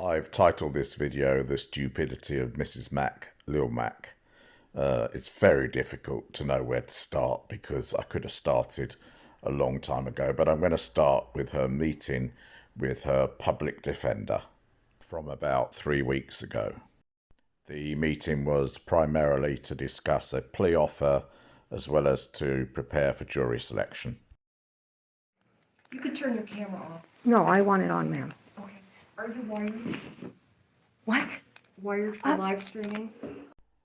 I've titled this video The Stupidity of Mrs. Mac, Lil Mac. It's very difficult to know where to start because I could have started a long time ago, but I'm going to start with her meeting with her public defender from about 3 weeks ago. The meeting was primarily to discuss a plea offer as well as to prepare for jury selection. You could turn your camera off. No, I want it on, ma'am. Okay. Are you wired? What? Wired for live streaming?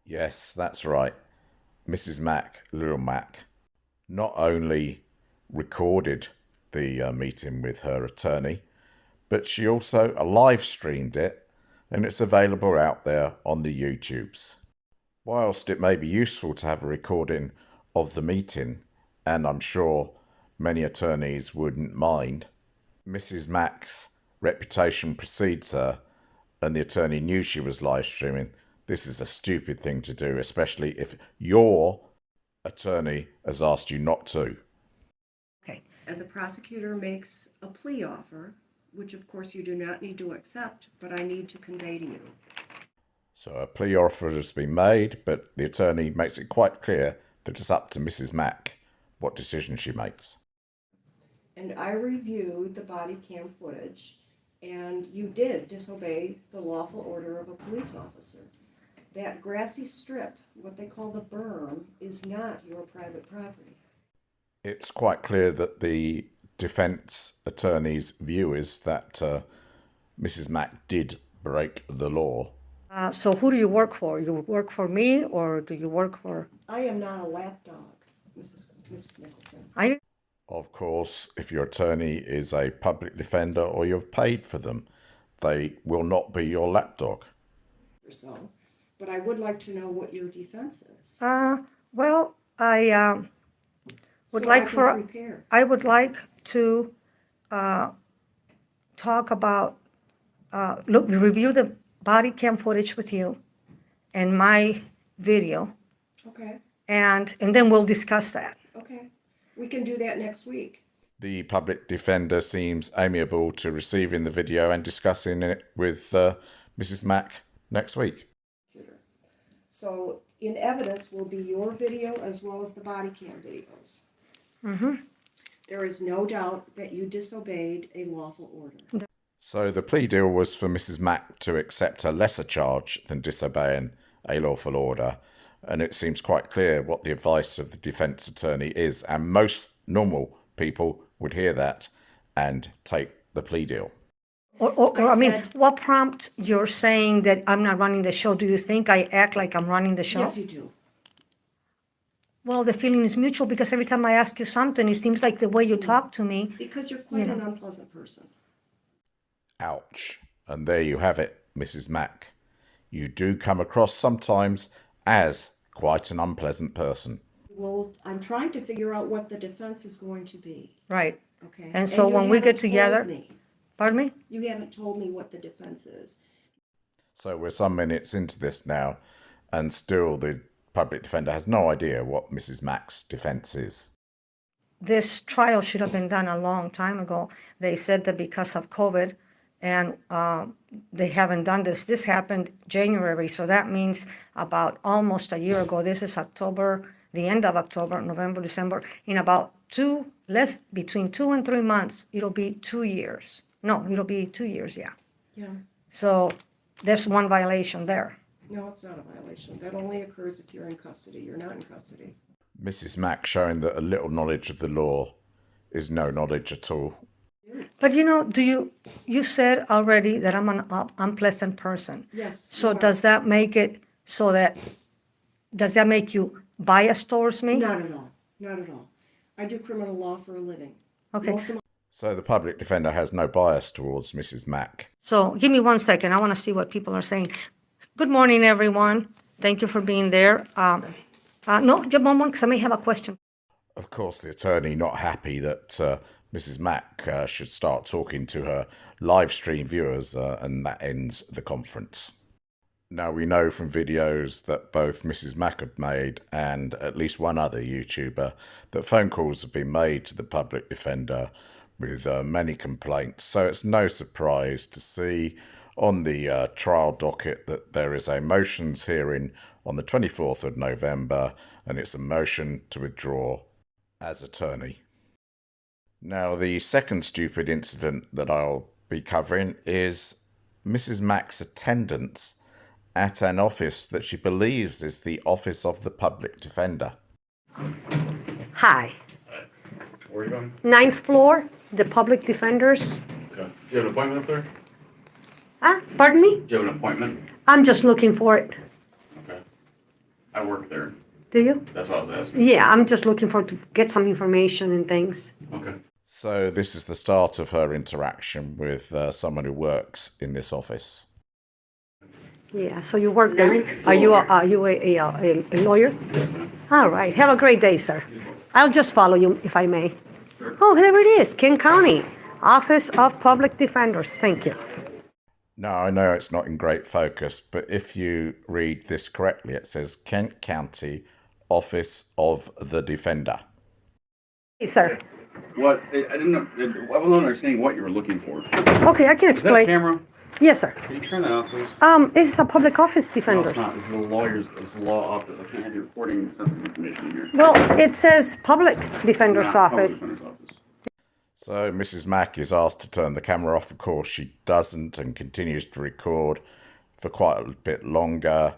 Yes, that's right. Mrs. Mac, Lil Mac, not only recorded the meeting with her attorney, but she also live streamed it, and it's available out there on the YouTubes. Whilst it may be useful to have a recording of the meeting, and I'm sure many attorneys wouldn't mind, Mrs. Mac's reputation precedes her, and the attorney knew she was live streaming. This is a stupid thing to do, especially if your attorney has asked you not to. Okay. And the prosecutor makes a plea offer, which of course you do not need to accept, but I need to convey to you. So a plea offer has been made, but the attorney makes it quite clear that it's up to Mrs. Mac what decision she makes. And I reviewed the body cam footage, and you did disobey the lawful order of a police officer. That grassy strip, what they call the berm, is not your private property. It's quite clear that the defence attorney's view is that Mrs. Mac did break the law. So who do you work for? You work for me, or do you work for... I am not a lapdog, Mrs. Nicholson. Of course, if your attorney is a public defender or you've paid for them, they will not be your lapdog. Or so. But I would like to know what your defense is. Well, I would So like I can for... prepare. I would like to talk about, review the body cam footage with you and my video, Okay, and then we'll discuss that. okay. We can do that next week. The public defender seems amiable to receiving the video and discussing it with Mrs. Mac next week. So in evidence will be your video as well as the body cam videos. Mm-hmm. There is no doubt that you disobeyed a lawful order. So the plea deal was for Mrs. Mac to accept a lesser charge than disobeying a lawful order, and it seems quite clear what the advice of the defence attorney is, and most normal people would hear that and take the plea deal. I mean, what prompt you're saying that I'm not running the show? Do you think I act like I'm running the show? Yes, you do. Well, the feeling is mutual because every time I ask you something, it seems like the way you talk to me. Because you're quite an unpleasant person. Ouch. And there you have it, Mrs. Mac. You do come across sometimes as quite an unpleasant person. Well, I'm trying to figure out what the defense is going to be. Right. Okay. And so you when we get haven't together... told me. Pardon me? You haven't told me what the defense is. So we're some minutes into this now, and still the public defender has no idea what Mrs. Mac's defence is. This trial should have been done a long time ago. They said that because of COVID, and they haven't done this. This happened January, so that means about almost a year ago. This is October, the end of October, November, December. In about between 2 and 3 months, it'll be 2 years. No, it'll be 2 years, yeah. Yeah. So there's one violation there. No, it's not a violation. That only occurs if you're in custody. You're not in custody. Mrs. Mac showing that a little knowledge of the law is no knowledge at all. But you said already that I'm an unpleasant person. Yes. So you are. does that make you biased towards me? Not at all. Not at all. I do criminal law for a living. Okay. Most of my So the public defender has no bias towards Mrs. Mac. So give me 1 second. I want to see what people are saying. Good morning, everyone. Thank you for being there. No, just one moment, because I may have a question. Of course, the attorney not happy that Mrs. Mac should start talking to her live stream viewers, and that ends the conference. Now, we know from videos that both Mrs. Mac have made and at least one other YouTuber that phone calls have been made to the public defender with many complaints. So it's no surprise to see on the trial docket that there is a motions hearing on the 24th of November, and it's a motion to withdraw as attorney. Now, the second stupid incident that I'll be covering is Mrs. Mack's attendance at an office that she believes is the Office of the Public Defender. Hi. Where are you going? 9th floor, the public defenders. Okay. Do you have an appointment up there? Pardon me? Do you have an appointment? I'm just looking for it. Okay. I work there. Do you? That's what I was asking. Yeah, I'm just looking for to get some information and things. Okay. So this is the start of her interaction with someone who works in this office. Yeah, so you work there. Are you a lawyer? Yes, ma'am. All right. Have a great day, sir. I'll just follow you if I may. Oh, there it is, King County Office of Public Defenders. Thank you. Now, I know it's not in great focus, but if you read this correctly, it says Kent County Office of the Defender. Hey, sir. What? I didn't know. I wasn't understanding what you were looking for. Okay, I can Is that a explain. camera? Yes, sir. Can you turn that off, please? It's a public office No, defender. it's not. This is a lawyer's. This is a law office. I can't have you recording sensitive information here. Well, it says public defender's Not public office. defender's office. So Mrs. Mack is asked to turn the camera off. Of course, she doesn't and continues to record for quite a bit longer.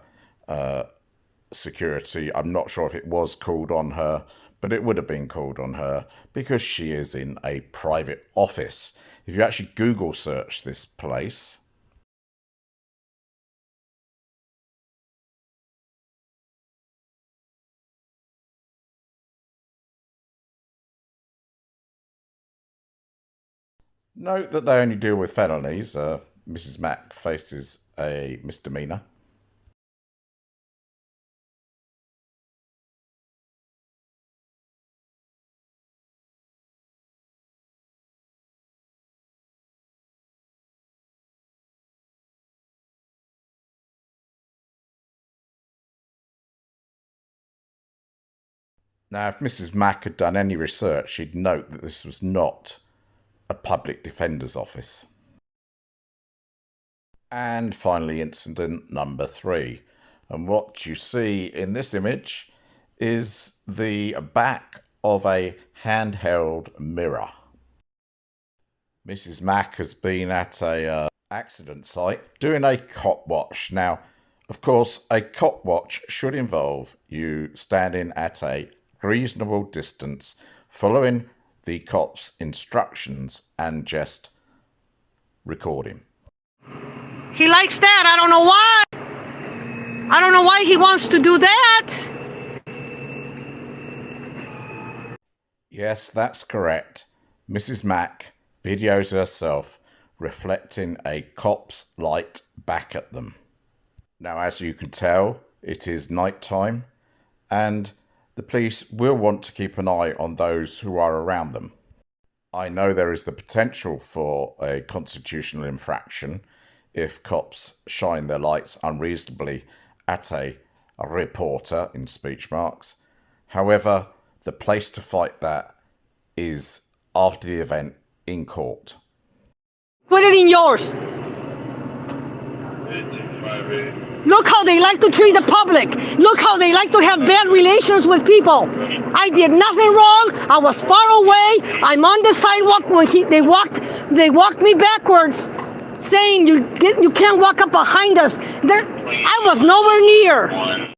Security, I'm not sure if it was called on her, but it would have been called on her because she is in a private office. If you actually Google search this place, note that they only deal with felonies. Mrs. Mack faces a misdemeanor. Now, if Mrs. Mack had done any research, she'd note that this was not a public defender's office. And finally, incident number 3. And what you see in this image is the back of a handheld mirror. Mrs. Mack has been at a accident site doing a cop watch. Now, of course, a cop watch should involve you standing at a reasonable distance, following the cop's instructions and just recording. He likes that. I don't know why. I don't know why he wants to do that. Yes, that's correct. Mrs. Mack videos herself reflecting a cop's light back at them. Now, as you can tell, it is night time, and the police will want to keep an eye on those who are around them. I know there is the potential for a constitutional infraction if cops shine their lights unreasonably at a reporter, in speech marks. However, the place to fight that is after the event in court. Put it in yours. Look how they like to treat the public. Look how they like to have bad relations with people. I did nothing wrong. I was far away. I'm on the sidewalk when they walked me backwards, saying you can't walk up behind us. I was nowhere near.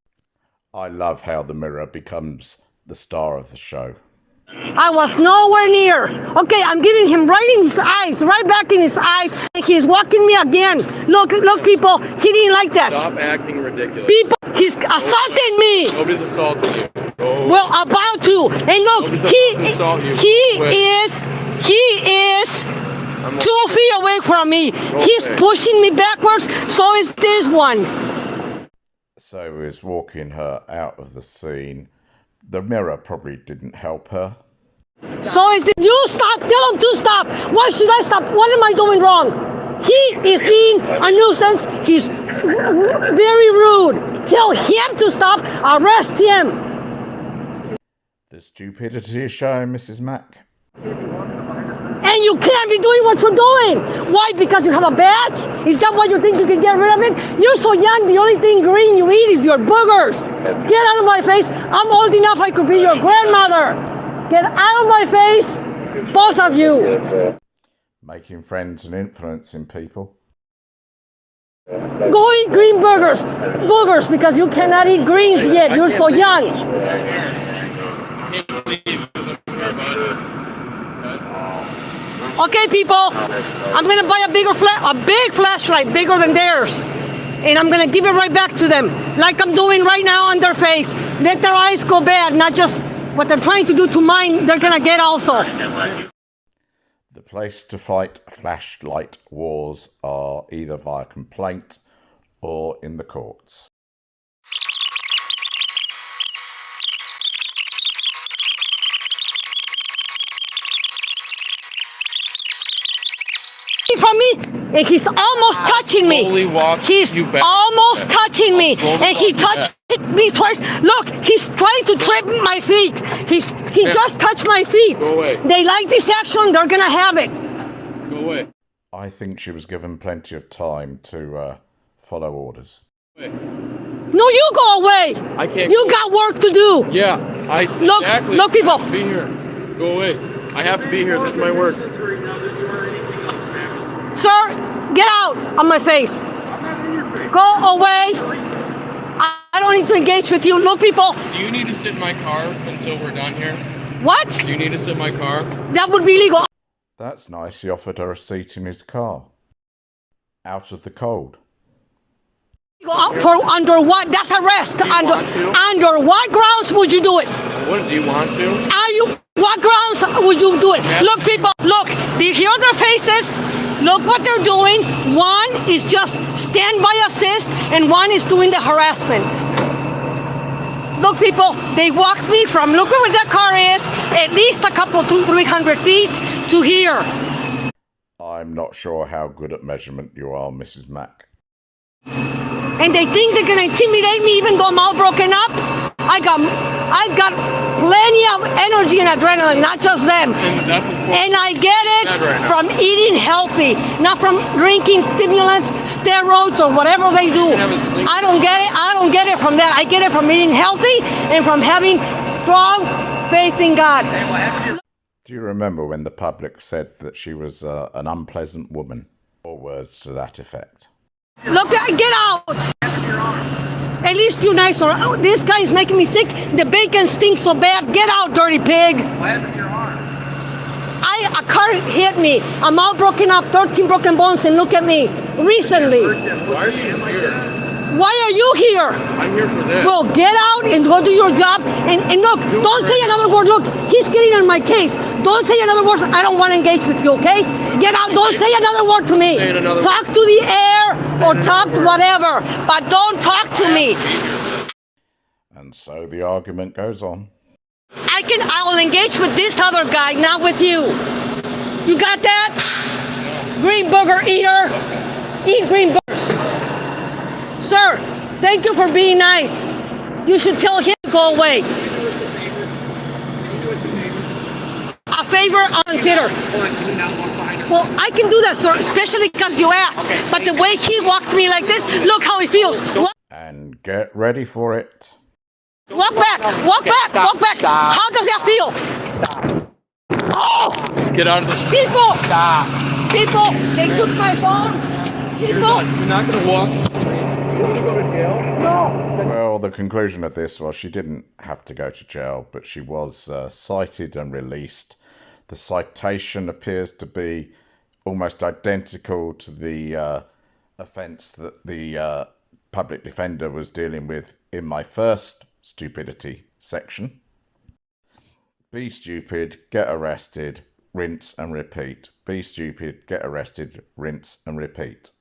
I love how the mirror becomes the star of the show. I was nowhere near. Okay, I'm giving him right in his eyes, right back in his eyes. He's walking me again. Look, people. He didn't like that. Stop acting ridiculous. People, he's assaulting me. Nobody's assaulting you. Oh. Well, about to. And look, Nobody's about to assault you. he is 2 feet away from me. He's pushing me backwards. So is this one. So is walking her out of the scene. The mirror probably didn't help her. So is this. You stop. Tell him to stop. Why should I stop? What am I doing wrong? He is being a nuisance. He's very rude. Tell him to stop. Arrest him. The stupidity is showing, Mrs. Mack. And you can't be doing what you're doing. Why? Because you have a badge? Is that why you think you can get rid of it? You're so young, the only thing green you eat is your boogers. Get out of my face. I'm old enough I could be your grandmother. Get out of my face, both of you. Making friends and influencing people. Go eat green burgers. Boogers, because you cannot eat greens yet. You're so young. Okay, people, I'm gonna buy a big flashlight, bigger than theirs, and I'm gonna give it right back to them, like I'm doing right now on their face. Let their eyes go bad, not just what they're trying to do to mine. They're gonna get also. The place to fight flashlight wars are either via complaint or in the courts. From me, and he's almost touching me. slowly walk He's you back. almost touching me, Slowly and he walk you touched me twice. Look, he's trying to trip my feet. He just touched my feet. Go away. They like this action. They're gonna have it. Go away. I think she was given plenty of time to follow orders. Go away. No, you go away. I can't. You got work to do. Yeah, Look, exactly. look, people. I have to be here. Go away. I have to be here. This is my work. Sir, get out of my face. Go away. I don't need to engage with you. Look, people. Do you need to sit in my car until we're done here? What? Do you need to sit in my car? That would be illegal. That's nice, he offered her a seat in his car. Out of the cold. For under what? That's arrest. you want to? Under what grounds would you do it? What do you want to? Are you? What grounds would you do it? Yes. Look, people. Look. Do you hear their faces? Look what they're doing. One is just standby assist, and one is doing the harassment. Look, people. They walked me from look where that car is, at least a couple, 200-300 feet to here. I'm not sure how good at measurement you are, Mrs. Mack. And they think they're gonna intimidate me even though I'm all broken up? I got plenty of energy and adrenaline, not just them. And that's important. And I get it Never enough. from eating healthy, not from drinking stimulants, steroids, or whatever they do. have a sling- I don't get it. I don't get it from that. I get it from eating healthy and from having strong faith in God. Do you remember when the public said that she was an unpleasant woman? Or words to that effect. Look, get out! At least you're nice. Or oh, this guy is making me sick. The bacon stinks so bad. Get out, dirty pig! What happened to your arm? A car hit me. I'm all broken up, 13 broken bones, and look at me. Recently. Why are you here? Why are you here? I'm here for this. Well, get out and go do your job. And look, don't say another word. Look, he's getting on my case. Don't say another word. I don't want to engage with you, okay? Get out. Don't say another word to me. Saying another Talk to the air or talk to whatever, but don't talk to me. And so the argument goes on. I will engage with this other guy, not with you. You got that? Green burger eater. Eat green burgers. Sir, thank you for being nice. You should tell him to go away. A favor, I'll consider. Well, I can do that, sir, especially because you asked. But the way he walked me like this, look how he feels. And get ready for it. Walk back, walk back, walk back. How does that feel? Oh, Get out of this. people! People, they took my phone. People, You're not gonna walk. You want to go to jail? no. Well, the conclusion of this was she didn't have to go to jail, but she was cited and released. The citation appears to be almost identical to the offence that the public defender was dealing with in my first stupidity section. Be stupid, get arrested, rinse and repeat. Be stupid, get arrested, rinse and repeat.